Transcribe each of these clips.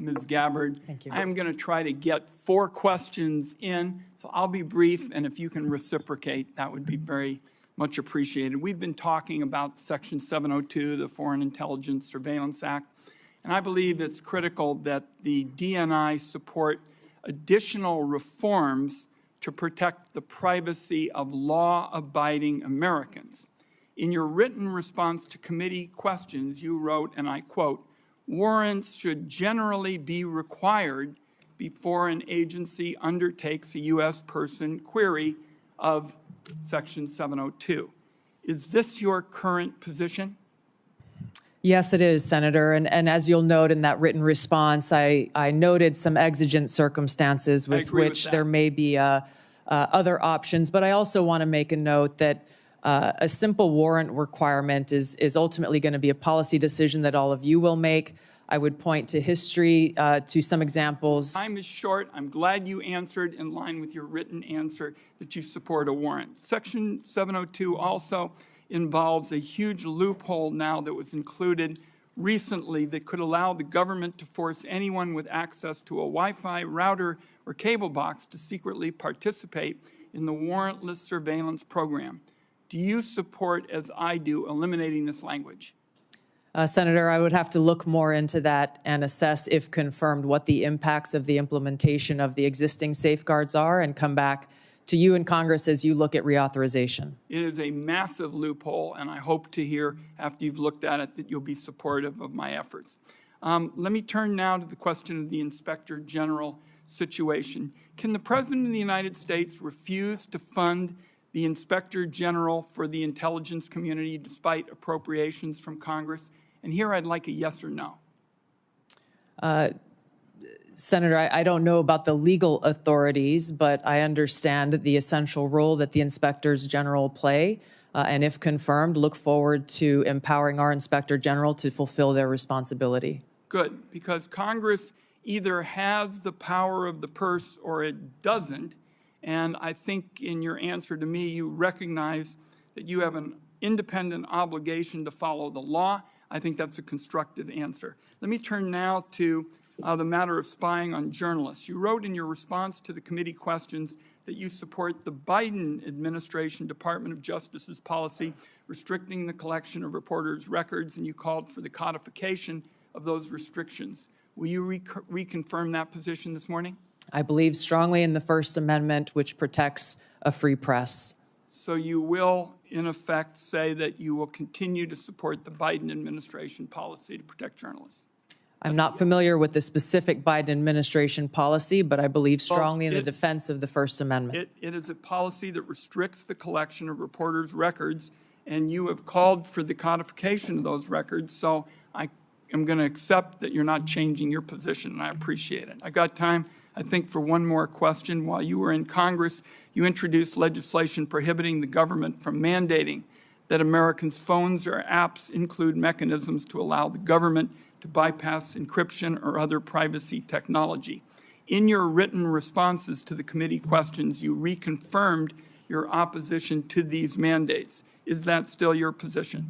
Ms. Gabbard. Thank you. I'm going to try to get 4 questions in, so I'll be brief, and if you can reciprocate, that would be very much appreciated. We've been talking about Section 702, the Foreign Intelligence Surveillance Act, and I believe it's critical that the DNI support additional reforms to protect the privacy of law-abiding Americans. In your written response to committee questions, you wrote, and I quote, "Warrants should generally be required before an agency undertakes a U.S. person query of Section 702. Is this your current position?" Yes, it is, Senator. And as you'll note in that written response, I noted some exigent circumstances with which there may be other options. But I also want to make a note that a simple warrant requirement is ultimately going to be a policy decision that all of you will make. I would point to history, to some examples. Time is short. I'm glad you answered in line with your written answer that you support a warrant. Section 702 also involves a huge loophole now that was included recently that could allow the government to force anyone with access to a Wi-Fi router or cable box to secretly participate in the warrantless surveillance program. Do you support, as I do, eliminating this language? Senator, I would have to look more into that and assess, if confirmed, what the impacts of the implementation of the existing safeguards are and come back to you in Congress as you look at reauthorization. It is a massive loophole, and I hope to hear, after you've looked at it, that you'll be supportive of my efforts. Let me turn now to the question of the Inspector General situation. Can the President of the United States refuse to fund the Inspector General for the intelligence community despite appropriations from Congress? And here I'd like a yes or no. Senator, I don't know about the legal authorities, but I understand the essential role that the inspectors general play. And if confirmed, look forward to empowering our Inspector General to fulfill their responsibility. Good, because Congress either has the power of the purse or it doesn't. And I think in your answer to me, you recognize that you have an independent obligation to follow the law. I think that's a constructive answer. Let me turn now to the matter of spying on journalists. You wrote in your response to the committee questions that you support the Biden administration Department of Justice's policy restricting the collection of reporters' records, and you called for the codification of those restrictions. Will you reconfirm that position this morning? I believe strongly in the First Amendment, which protects a free press. So you will, in effect, say that you will continue to support the Biden administration policy to protect journalists? I'm not familiar with the specific Biden administration policy, but I believe strongly in the defense of the First Amendment. It is a policy that restricts the collection of reporters' records, and you have called for the codification of those records, so I am going to accept that you're not changing your position, and I appreciate it. I got time, I think, for one more question. While you were in Congress, you introduced legislation prohibiting the government from mandating that Americans' phones or apps include mechanisms to allow the government to bypass encryption or other privacy technology. In your written responses to the committee questions, you reconfirmed your opposition to these mandates. Is that still your position?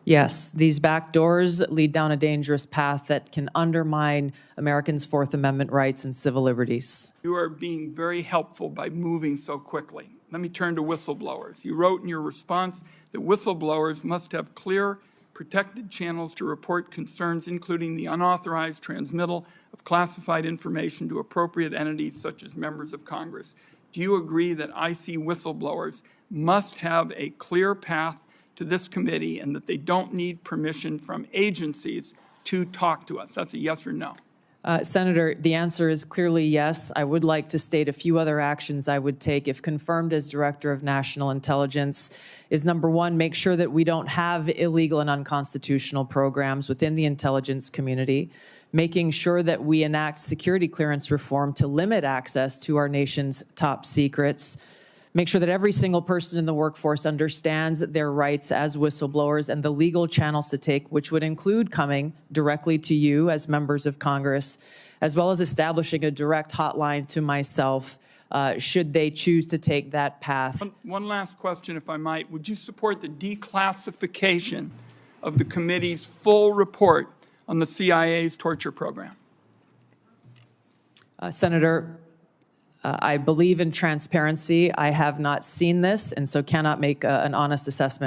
Yes, these back doors lead down a dangerous path that can undermine Americans' Fourth Amendment rights and civil liberties. You are being very helpful by moving so quickly. Let me turn to whistleblowers. You wrote in your response that whistleblowers must have clear, protected channels to report concerns, including the unauthorized transmittal of classified information to appropriate entities such as members of Congress. Do you agree that IC whistleblowers must have a clear path to this committee and that they don't need permission from agencies to talk to us? That's a yes or no. Senator, the answer is clearly yes. I would like to state a few other actions I would take if confirmed as Director of National Intelligence is, number one, make sure that we don't have illegal and unconstitutional programs within the intelligence community, making sure that we enact security clearance reform to limit access to our nation's top secrets, make sure that every single person in the workforce understands their rights as whistleblowers and the legal channels to take, which would include coming directly to you as members of Congress, as well as establishing a direct hotline to myself should they choose to take that path. One last question, if I might. Would you support the declassification of the committee's full report on the CIA's torture program? Senator, I believe in transparency. I have not seen this, and so cannot make an honest assessment